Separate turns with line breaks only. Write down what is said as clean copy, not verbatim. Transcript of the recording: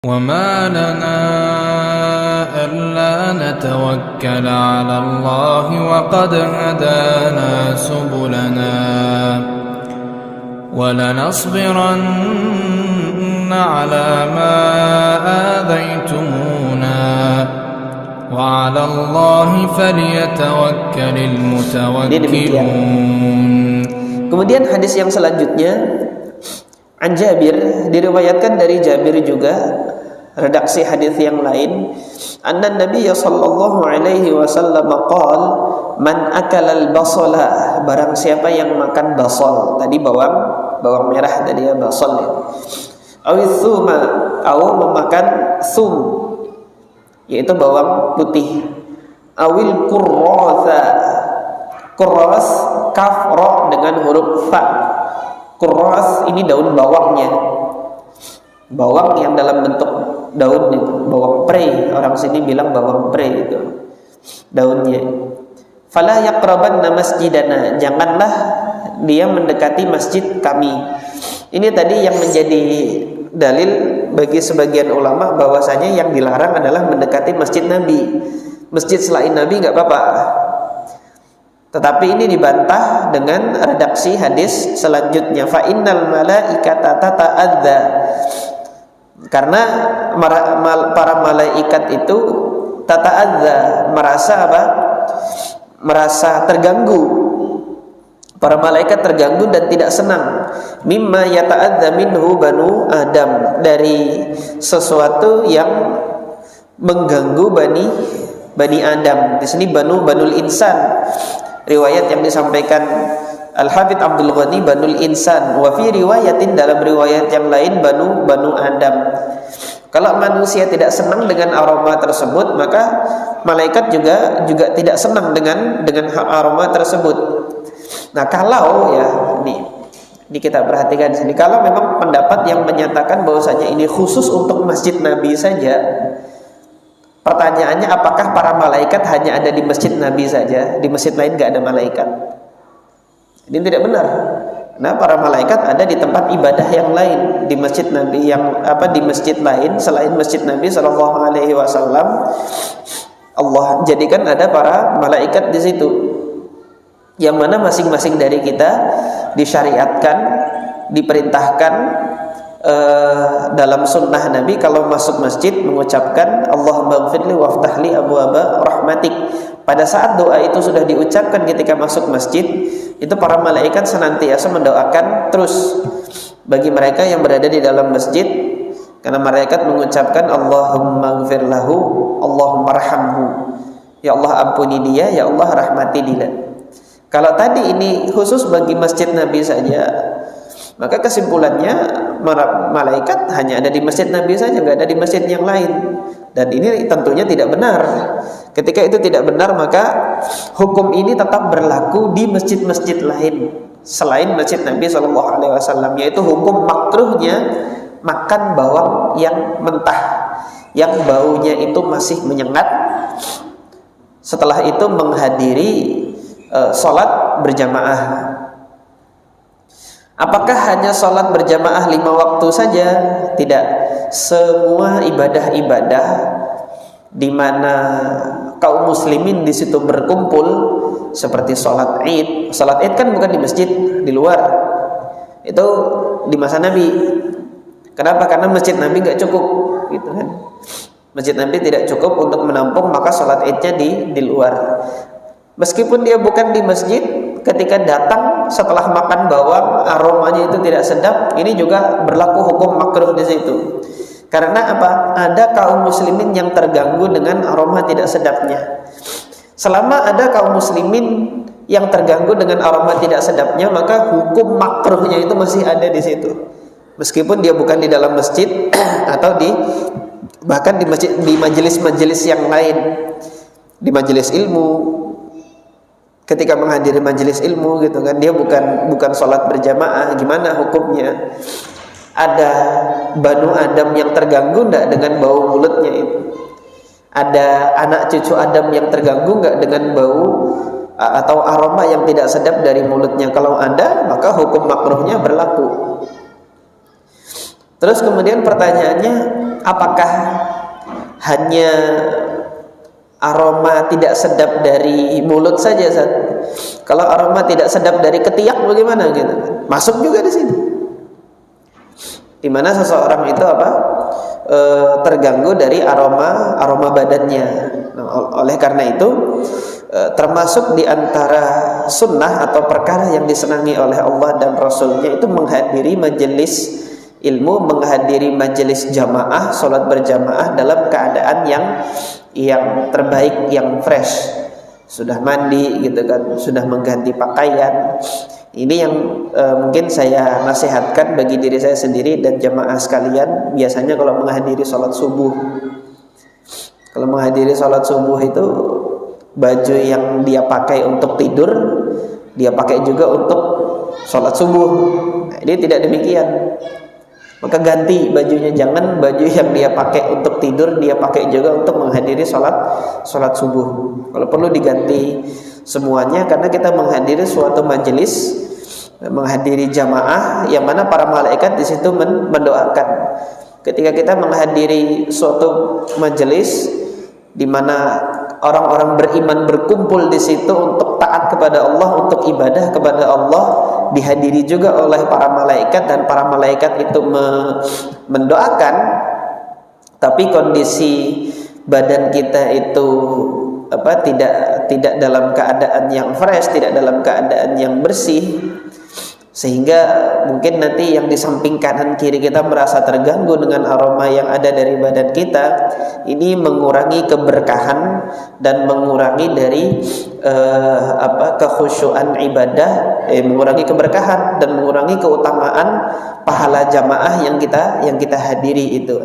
وما لنا ألا نتوكل على الله وقد هدانا سبلنا ولنصبرن على ما آذيتمونا وعلى الله فليتوكل المتوكلون.
Kemudian hadis yang selanjutnya An Jabir, diriwayatkan dari Jabir juga, redaksi hadis yang lain, anna Nabiy sallallahu alaihi wasallam qaal man akala al-basala, barang siapa yang makan basal, tadi bawang merah tadi ya, basal ya, awis thuma, atau memakan thum, yaitu bawang putih, awil qurratha, qurras kaf ra dengan huruf fa. Kurras ini daun bawangnya, bawang yang dalam bentuk daun itu, bawang prei, orang sini bilang bawang prei itu daunnya. Fala yaqrabanna masjidana, janganlah dia mendekati masjid kami. Ini tadi yang menjadi dalil bagi sebagian ulama bahwasanya yang dilarang adalah mendekati masjid Nabi. Masjid selain Nabi nggak apa-apa. Tetapi ini dibantah dengan redaksi hadis selanjutnya, fa innal malaikata tata'adza, karena para malaikat itu tata'adza, merasa apa? Merasa terganggu. Para malaikat terganggu dan tidak senang, mimma yata'adza minhu banu Adam, dari sesuatu yang mengganggu bani Adam. Di sini banul insan. Riwayat yang disampaikan Al-Hafidz Abdul Ghani banul insan, wa fi riwayatin, dalam riwayat yang lain banu Adam. Kalau manusia tidak senang dengan aroma tersebut, maka malaikat juga tidak senang dengan aroma tersebut. Nah, kalau ya ini kita perhatikan di sini, kalau memang pendapat yang menyatakan bahwasanya ini khusus untuk masjid Nabi saja, pertanyaannya, apakah para malaikat hanya ada di masjid Nabi saja, di masjid lain nggak ada malaikat? Ini tidak benar. Nah, para malaikat ada di tempat ibadah yang lain, di masjid Nabi di masjid lain selain masjid Nabi Shallallahu Alaihi Wasallam. Allah jadikan ada para malaikat di situ, yang mana masing-masing dari kita disyariatkan, diperintahkan dalam sunnah Nabi kalau masuk masjid mengucapkan Allahumma ighfirli waftahli abwaaba rahmatik. Pada saat doa itu sudah diucapkan ketika masuk masjid, itu para malaikat senantiasa mendoakan terus bagi mereka yang berada di dalam masjid, karena malaikat mengucapkan Allahumma ighfir lahu, Allahumma arhamhu, ya Allah ampuni dia, ya Allah rahmati dia. Kalau tadi ini khusus bagi masjid Nabi saja, maka kesimpulannya malaikat hanya ada di masjid Nabi saja, nggak ada di masjid yang lain. Dan ini tentunya tidak benar. Ketika itu tidak benar, maka hukum ini tetap berlaku di masjid-masjid lain selain masjid Nabi SAW, yaitu hukum makruhnya makan bawang yang mentah, yang baunya itu masih menyengat, setelah itu menghadiri sholat berjamaah. Apakah hanya sholat berjamaah 5 waktu saja? Tidak. Semua ibadah-ibadah di mana kaum muslimin di situ berkumpul, seperti sholat Id. Sholat Id kan bukan di masjid, di luar. Itu di masa Nabi. Kenapa? Karena masjid Nabi nggak cukup, gitu kan? Masjid Nabi tidak cukup untuk menampung, maka sholat Idnya di luar. Meskipun dia bukan di masjid, ketika datang setelah makan bawang, aromanya itu tidak sedap, ini juga berlaku hukum makruh di situ. Karena apa? Ada kaum muslimin yang terganggu dengan aroma tidak sedapnya. Selama ada kaum muslimin yang terganggu dengan aroma tidak sedapnya, maka hukum makruhnya itu masih ada di situ. Meskipun dia bukan di dalam masjid atau bahkan di masjid, di majelis-majelis yang lain, di majelis ilmu. Ketika menghadiri majelis ilmu, gitu kan, dia bukan sholat berjamaah, gimana hukumnya? Ada banu Adam yang terganggu enggak dengan bau mulutnya itu? Ada anak cucu Adam yang terganggu enggak dengan bau atau aroma yang tidak sedap dari mulutnya? Kalau ada, maka hukum makruhnya berlaku. Terus kemudian pertanyaannya, apakah hanya aroma tidak sedap dari mulut saja, Ustaz? Kalau aroma tidak sedap dari ketiak bagaimana gitu? Masuk juga di sini. Di mana seseorang itu terganggu dari aroma badannya. Nah, oleh karena itu termasuk di antara sunnah atau perkara yang disenangi oleh Allah dan Rasulnya itu menghadiri majelis ilmu, menghadiri majelis jamaah, sholat berjamaah dalam keadaan yang terbaik, yang fresh, sudah mandi gitu kan, sudah mengganti pakaian. Ini yang mungkin saya nasihatkan bagi diri saya sendiri dan jamaah sekalian. Biasanya kalau menghadiri sholat subuh, itu baju yang dia pakai untuk tidur, dia pakai juga untuk sholat subuh. Nah, ini tidak demikian. Maka ganti bajunya, jangan baju yang dia pakai untuk tidur dia pakai juga untuk menghadiri sholat subuh. Kalau perlu diganti semuanya, karena kita menghadiri suatu majelis, menghadiri jamaah yang mana para malaikat di situ mendoakan. Ketika kita menghadiri suatu majelis di mana orang-orang beriman berkumpul di situ untuk taat kepada Allah, untuk ibadah kepada Allah, dihadiri juga oleh para malaikat dan para malaikat itu mendoakan. Tapi kondisi badan kita itu tidak dalam keadaan yang fresh, tidak dalam keadaan yang bersih, sehingga mungkin nanti yang di samping kanan kiri kita merasa terganggu dengan aroma yang ada dari badan kita. Ini mengurangi keberkahan dan mengurangi dari kekhusyuan ibadah, mengurangi keberkahan dan mengurangi keutamaan pahala jamaah yang kita hadiri itu.